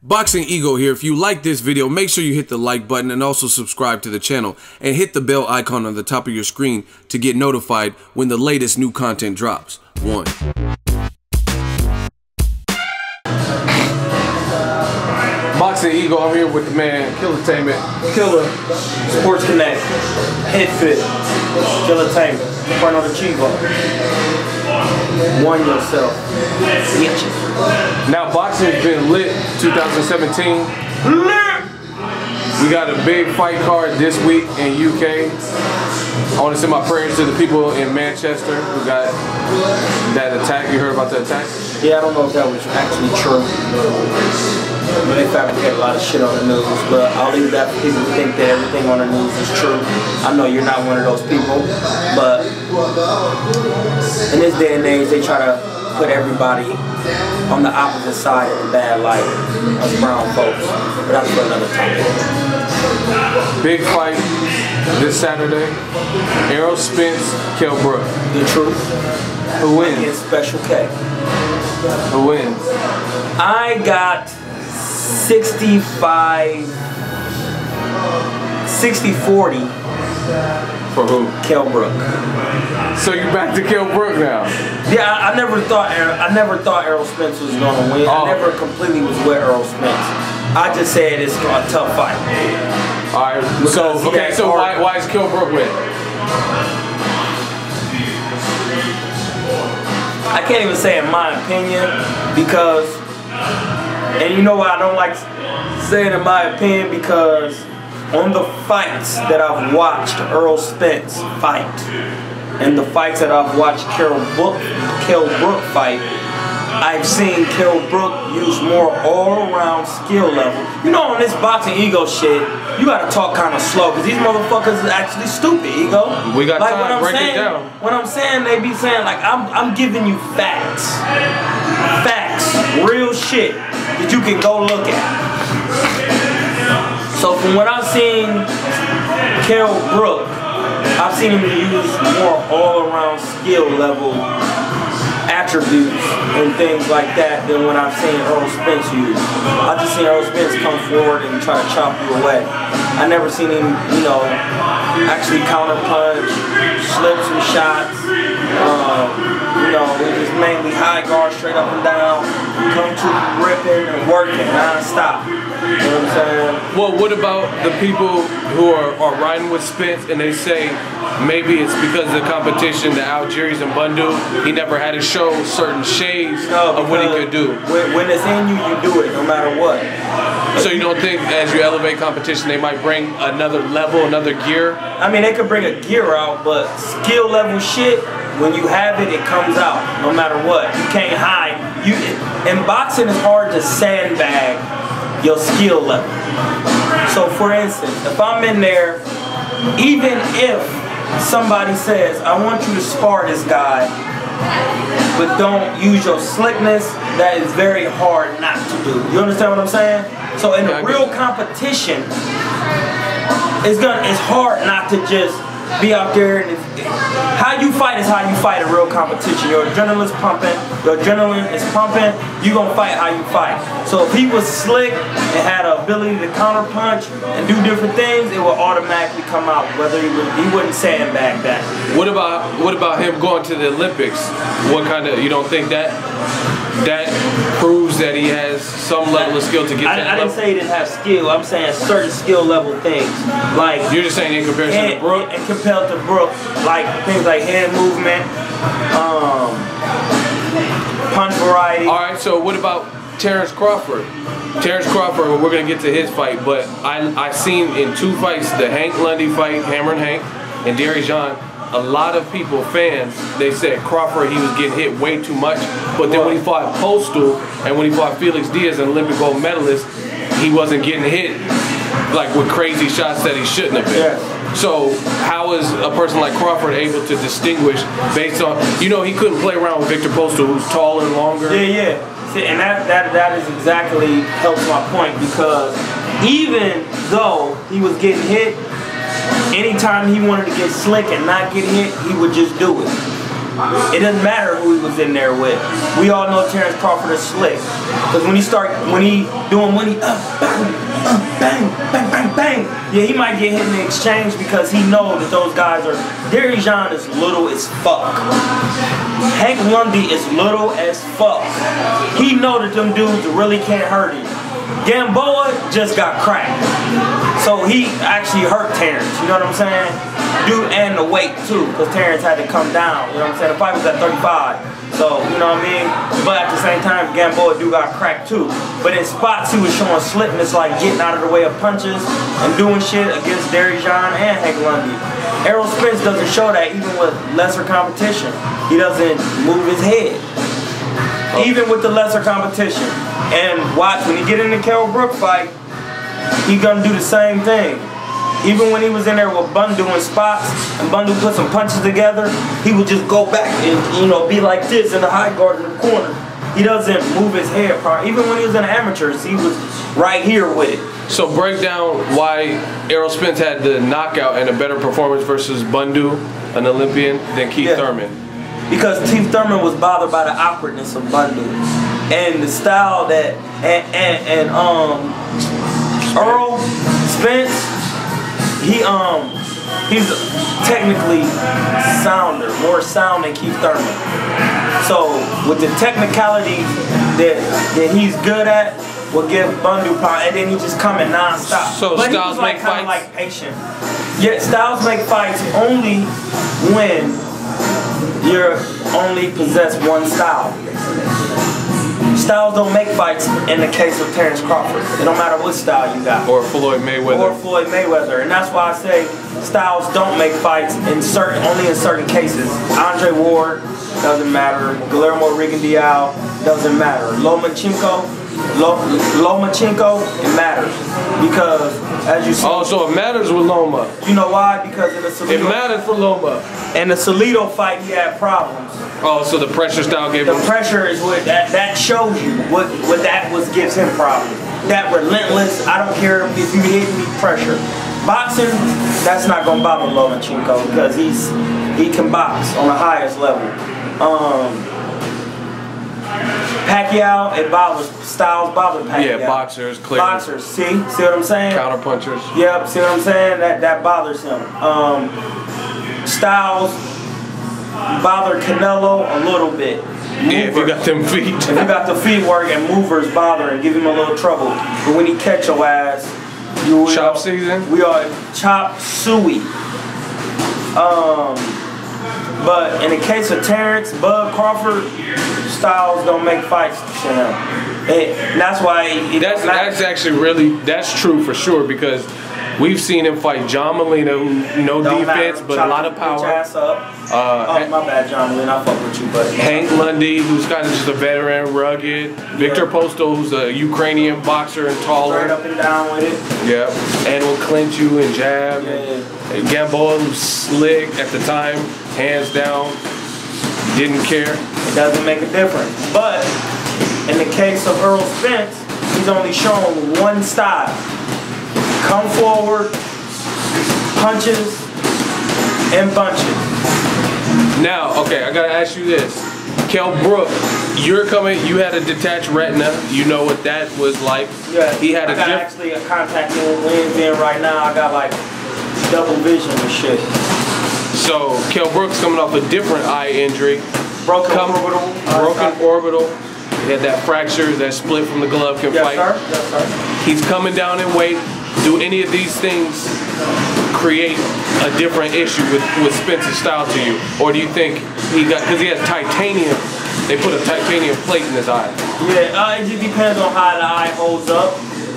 Boxingego here. If you like this video, make sure you hit the like button and also subscribe to the channel and hit the bell icon on the top of your screen to get notified when the latest new content drops. Boxingego, I'm here with the man, Killer-tainment. Killer, Sports Connect, Head Fit, Killer-tainment, Front on the Chivo. One yourself. Get you. Now boxing's been lit 2017. We got a big fight card this week in UK. I want to send my prayers to the people in Manchester who got that attack. You heard about the attack? Yeah, I don't know if that was actually true. They fabricate a lot of shit on the news, but I'll leave that for people who think that everything on the news is true. I know you're not one of those people, but in this day and age, they try to put everybody on the opposite side of the bad light, us brown folks. But that's for another time. Big fight this Saturday. Errol Spence, Kell Brook. The truth. Who wins? Against Special K. Who wins? I got 60-40 For who? Kell Brook. So you're back to Kell Brook now? Yeah, I never thought Errol Spence was gonna win. I never completely was with Errol Spence. I just said it's a tough fight. All right. So why is Kell Brook win? I can't even say in my opinion because, and you know why I don't like saying in my opinion, because on the fights that I've watched Errol Spence fight and the fights that I've watched Kell Brook fight, I've seen Kell Brook use more all-around skill level. You know, on this Boxingego shit, you gotta talk kind of slow because these motherfuckers is actually stupid, Ego. We got like time. Break it down. When I'm saying, they be saying like I'm giving you facts, real shit that you can go look at. So from what I've seen, Kell Brook, I've seen him use more all-around skill level attributes and things like that than when I've seen Errol Spence use. I just seen Errol Spence come forward and try to chop you away. I never seen him, you know, actually counter punch, slip some shots. You know, it was mainly high guard, straight up and down, come to ripping and working non-stop. You know what I'm saying? Well, what about the people who are riding with Spence and they say maybe it's because of the competition, the Algiers and Bundu, he never had to show certain shades of what he could do. When it's in you, you do it no matter what. So you don't think as you elevate competition they might bring another level, another gear? I mean, they could bring a gear out, but skill level shit, when you have it, it comes out no matter what. You can't hide. In boxing, it's hard to sandbag your skill level. So for instance, if I'm in there, even if somebody says, I want you to spar this guy, but don't use your slickness, that is very hard not to do. You understand what I'm saying? So in a real competition, it's hard not to just be out there and how you fight is how you fight a real competition. Your adrenaline's pumping, your adrenaline is pumping, you're gonna fight how you fight. So if he was slick and had an ability to counter punch and do different things, it would automatically come out, whether he wouldn't sandbag that. What about him going to the Olympics? What kind of, you don't think that proves that he has some level of skill to get to that level? I didn't say he didn't have skill. I'm saying certain skill level things. Like you're just saying in comparison to Brook? And compared to Brook, like things like hand movement, punch variety. Alright, so what about Terrence Crawford? Terrence Crawford, we're going to get to his fight, but I seen in two fights, the Hank Lundy fight, Hammer and Hank, and Derry John, a lot of people, fans, they said Crawford, he was getting hit way too much, but then when he fought Postal and when he fought Felix Diaz, an Olympic gold medalist, he wasn't getting hit like with crazy shots that he shouldn't have been. Yeah. So how is a person like Crawford able to distinguish based on, you know, he couldn't play around with Victor Postal, who's taller and longer? Yeah. See, and that is exactly helps my point, because even though he was getting hit, anytime he wanted to get slick and not get hit, he would just do it. It doesn't matter who he was in there with. We all know Terrence Crawford is slick. Because when he bang, bang, bang, bang. Yeah, he might get hit in the exchange because he knows that those guys are. Darius John is little as fuck. Hank Lundy is little as fuck. He know that them dudes really can't hurt him. Gamboa just got cracked. So he actually hurt Terrence, you know what I'm saying? Dude, and the weight too, because Terrence had to come down, you know what I'm saying? The fight was at 35. So, you know what I mean? But at the same time, Gamboa dude got cracked too. But in spots, he was showing slickness, like getting out of the way of punches and doing shit against Darius John and Hank Lundy. Errol Spence doesn't show that even with lesser competition. He doesn't move his head. Even with the lesser competition. And watch, when he get in the Kell Brook fight, he gonna do the same thing. Even when he was in there with Bundu in spots, and Bundu put some punches together, he would just go back and, you know, be like this in the high guard in the corner. He doesn't move his head properly. Even when he was in the amateurs, he was right here with it. So break down why Errol Spence had the knockout and a better performance versus Bundu, an Olympian, than Keith Thurman. Because Keith Thurman was bothered by the awkwardness of Bundu and the style that Errol Spence, he's technically more sound than Keith Thurman. So with the technicalities that he's good at, will give Bundu power, and then he just coming non-stop. So but Styles he was like, make kind fights? of like patient. Yeah, Styles make fights only when you're only possess one style. Styles don't make fights in the case of Terrence Crawford. It don't matter what style you got. Or Floyd Mayweather. Or Floyd Mayweather. And that's why I say Styles don't make fights only in certain cases. Andre Ward doesn't matter. Guillermo Rigondeaux doesn't matter. Lomachenko, it matters. Because as you see. Oh, so it matters with Loma. You know why? Because in the Salido. It matters for Loma. In the Salido fight, he had problems. Oh, so the pressure style gave him. The pressure is what that shows you what that gives him problems. That relentless, I don't care if you hit me pressure. Boxing, that's not gonna bother Lomachenko because he can box on the highest level. Pacquiao, it bothers Styles bothers Pacquiao. Yeah, boxers, clear. Boxers, see what I'm saying? Counter punchers. Yep, see what I'm saying? That bothers him. Styles bother Canelo a little bit. Yeah, if you got them feet. If you got the feet work and movers bother and give him a little trouble. But when he catch your ass, chop season? We are chop suey. But in the case of Terrence, Bud Crawford, Styles don't make fights to him. And that's why that's actually really, that's true for sure, because we've seen him fight John Molina, who no defense, but a lot of power. Ass up. My bad, John Molina. I fuck with you, but Hank Lundy, who's kind of just a veteran, rugged. Victor Postol, who's a Ukrainian boxer and taller. Straight up and down with it. Yeah, and will clinch you and jab. Yeah. And Gamboa, who's slick at the time, hands down, didn't care. It doesn't make a difference. But in the case of Errol Spence, he's only shown one style. Come forward, punches, and bunches. Now, okay, I gotta ask you this. Kell Brook, you had a detached retina. You know what that was like. Yeah, he had I got actually a contact lens in right now. I got like double vision and shit. So, Kell Brook's coming off a different eye injury. Broken orbital. Broken orbital. He had that fracture, that split from the glove can fight. Yes, sir. Yes, sir. He's coming down in weight. Do any of these things create a different issue with Spence's style to you? Or do you think because he has titanium, they put a titanium plate in his eye? Yeah, it just depends on how the eye holds up.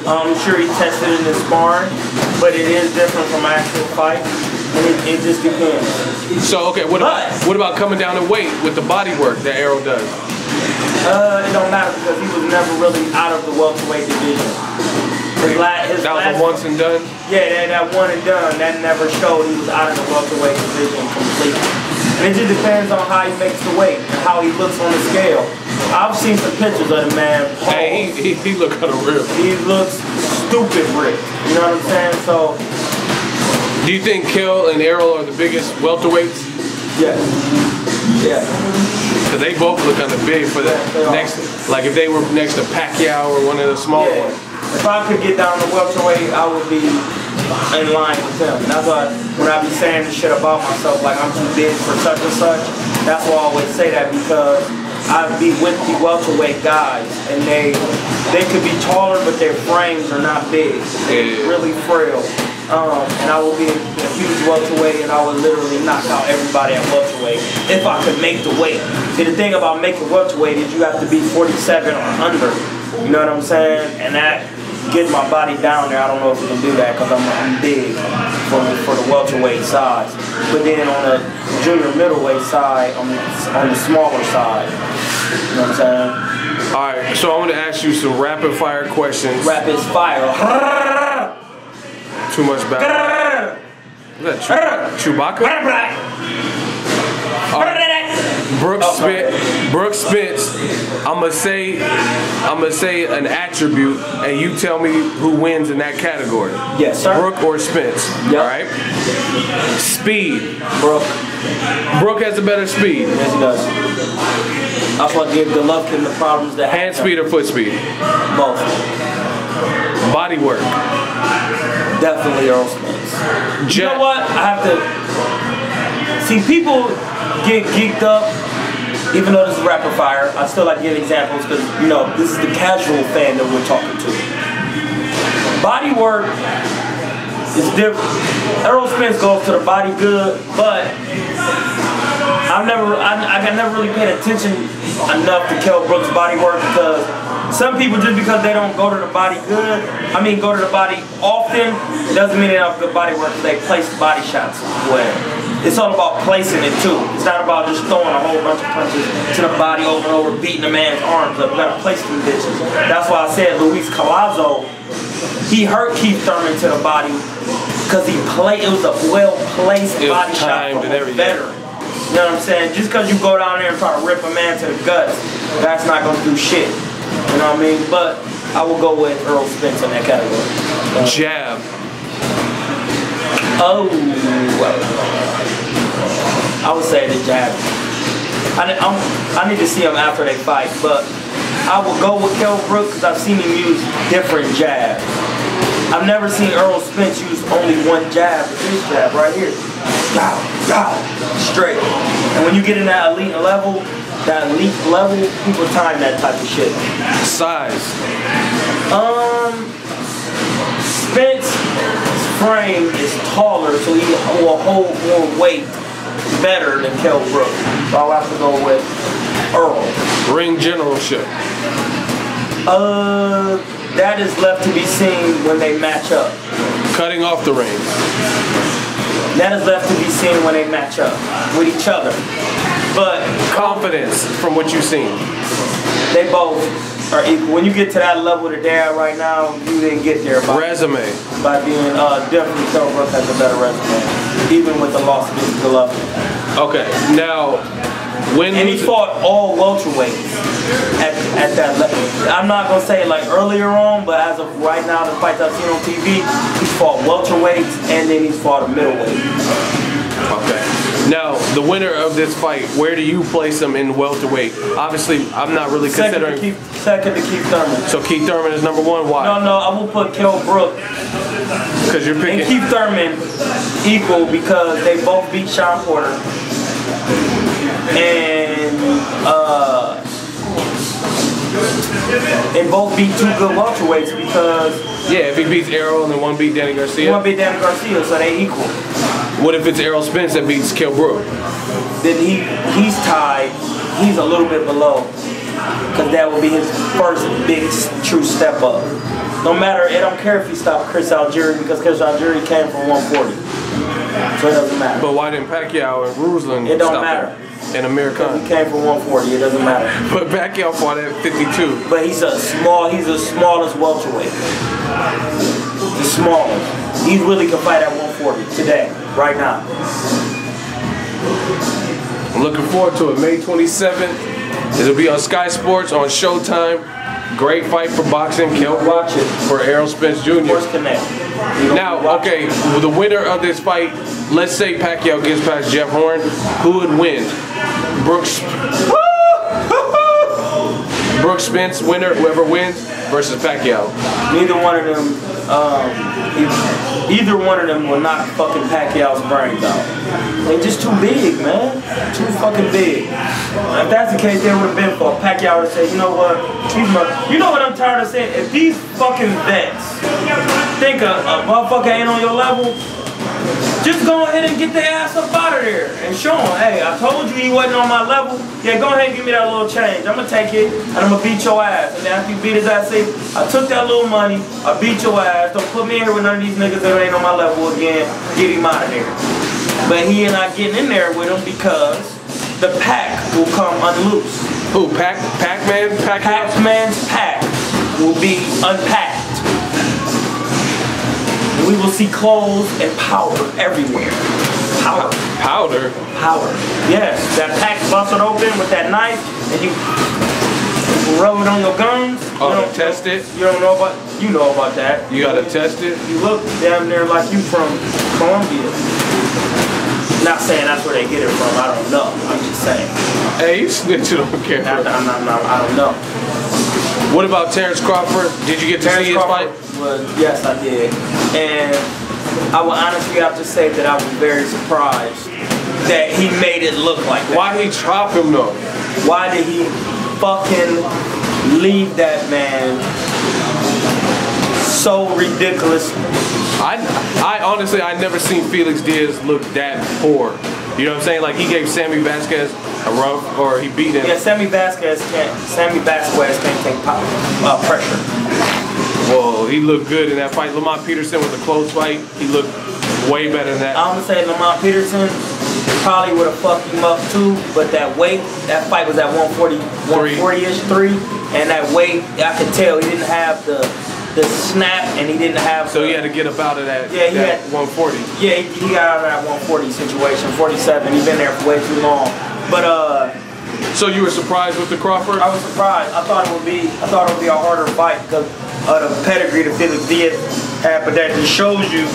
I'm sure he tested it in his sparring, but it is different from actual fight. And it just depends. So, okay, what about coming down in weight with the body work that Errol does? It don't matter because he was never really out of the welterweight division. That was a once and done? Yeah, that one and done. That never showed he was out of the welterweight division completely. And it just depends on how he makes the weight and how he looks on the scale. I've seen some pictures of the man. Hey, he look kind of real. He looks stupid ripped. You know what I'm saying? So. Do you think Kell and Errol are the biggest welterweights? Yes. Yeah. Because they both look kind of big for the next, like if they were next to Pacquiao or one of the smaller ones. If I could get down to welterweight, I would be in line with them. And that's why when I be saying this shit about myself, like I'm too big for such and such, that's why I always say that, because I be with the welterweight guys and they could be taller, but their frames are not big. They're really frail. And I will be a huge welterweight, and I would literally knock out everybody at welterweight if I could make the weight. See, the thing about making welterweight is you have to be 47 or under. You know what I'm saying? And that get my body down there. I don't know if we can do that because I'm big for the welterweight size. But then on the junior middleweight side, I'm on the smaller side. You know what I'm saying? All right, so I'm going to ask you some rapid fire questions. Rapid fire. Too much battle. Is that Chewbacca? Brooks Spence. I'ma say an attribute, and you tell me who wins in that category. Yes, sir. Brook or Spence. Yep. All right. Speed. Brook has a better speed. Yes, he does. That's what give Golovkin the problems that hand speed or foot speed? Both. Body work. Definitely Errol Spence. You know what? I have to see people get geeked up. Even though this is rapid fire, I still like to give examples because, you know, this is the casual fan that we're talking to. Body work is different. Errol Spence goes to the body good, but I never really paid attention enough to Kell Brook's body work, because some people, just because they don't go to the body good, go to the body often, doesn't mean they have good body work. They place body shots well. It's all about placing it too. It's not about just throwing a whole bunch of punches to the body over and over, beating a man's arms up. You gotta place them bitches. That's why I said Luis Collazo, he hurt Keith Thurman to the body because it was a well-placed body shot for a veteran. You know what I'm saying? Just because you go down there and try to rip a man to the guts, that's not gonna do shit. You know what I mean? But I will go with Errol Spence in that category. Jab. Oh, I would say the jab. I need to see him after they fight, but I will go with Kell Brook because I've seen him use different jabs. I've never seen Errol Spence use only one jab, but this jab right here. Straight. And when you get in that elite level, people time that type of shit. Size. Spence's frame is taller, so he will hold more weight better than Kell Brook. So I'll have to go with Errol. Ring generalship. That is left to be seen when they match up. Cutting off the ring. That is left to be seen when they match up with each other. But confidence from what you've seen. They both are equal. When you get to that level that they're at right now, you didn't get there by being definitely Kell Brook has a better resume, even with the loss of his Golovkin. Okay, now and he fought all welterweights at that level. I'm not gonna say like earlier on, but as of right now, the fights I've seen on TV, he's fought welterweights and then he's fought a middleweight. Okay. Now, the winner of this fight, where do you place him in welterweight? Obviously, I'm not really considering. Second to Keith Thurman. So Keith Thurman is number one. Why? No, I will put Kell Brook. Because you're picking. And Keith Thurman equal because they both beat Sean Porter. And both beat two good welterweights because. Yeah, if he beats Errol and then one beat Danny Garcia. One beat Danny Garcia, so they equal. What if it's Errol Spence that beats Kell Brook? Then he's tied. He's a little bit below, because that will be his first big true step up. No matter, it don't care if he stopped Chris Algieri, because Chris Algieri came from 140, so it doesn't matter. But why didn't Pacquiao and Ruslan It don't matter. And Amir Khan? He came from 140. It doesn't matter. But Pacquiao fought at 52. But he's the smallest welterweight. The smallest. He really can fight at 140 today, right now. I'm looking forward to it. May 27th. It'll be on SkySports, on Showtime. Great fight for boxing. Kell Brook for Errol Spence Jr. Now, okay, the winner of this fight, let's say Pacquiao gets past Jeff Horn, who would win? Brooks Spence winner, whoever wins, versus Pacquiao. Neither one of them, either one of them will knock fucking Pacquiao's brains out. They're just too big, man. Too fucking big. If that's the case, they would have been for Pacquiao to say, you know what? You know what I'm tired of saying? If these fucking vets think a motherfucker ain't on your level, just go ahead and get their ass up out of there and show him, hey, I told you he wasn't on my level. Yeah, go ahead and give me that little change. I'm gonna take it and I'm gonna beat your ass. And then after you beat his ass, say, I took that little money, I beat your ass. Don't put me in here with none of these niggas that ain't on my level again. Get him out of there. But he and I getting in there with him because the pack will come unloose. Who? Pac-Man? Pac-Man's pack will be unpacked. We will see clothes and powder everywhere. Powder. Powder? Powder. Yes. That pack busted open with that knife and you rub it on your guns. Oh, to test it? You don't know about, you know about that. You gotta test it? You look damn near like you from Colombia. Not saying that's where they get it from, I don't know. I'm just saying. Hey, you snitching on camera. I don't know. What about Terrence Crawford? Did you get to see his fight? Well, yes, I did. And I will honestly have to say that I was very surprised that he made it look like that. Why he chop him though? Why did he fucking leave that man so ridiculous? I honestly, I never seen Felix Diaz look that poor. You know what I'm saying? Like he gave Sammy Vasquez a rough, or he beat him. Yeah, Sammy Vasquez can't take pressure. Well, he looked good in that fight. Lamont Peterson was a close fight. He looked way better than that. I'm gonna say Lamont Peterson probably would have fucked him up too, but that weight, that fight was at 140-ish, 3, and that weight, I could tell he didn't have the snap, and he didn't have. So he had to get up out of that. Yeah, he had 140. Yeah, he got out of that 140 situation. 47. He's been there for way too long. But So you were surprised with the Crawford? I was surprised. I thought it would be a harder fight because of the pedigree that Felix Diaz had, but that just shows you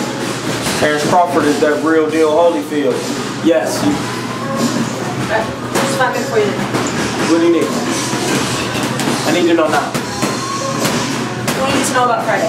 Terrence Crawford is that real deal Holyfield. Yes. What's fucking for you? What do you need? I need to know now. What do you need to know about Friday?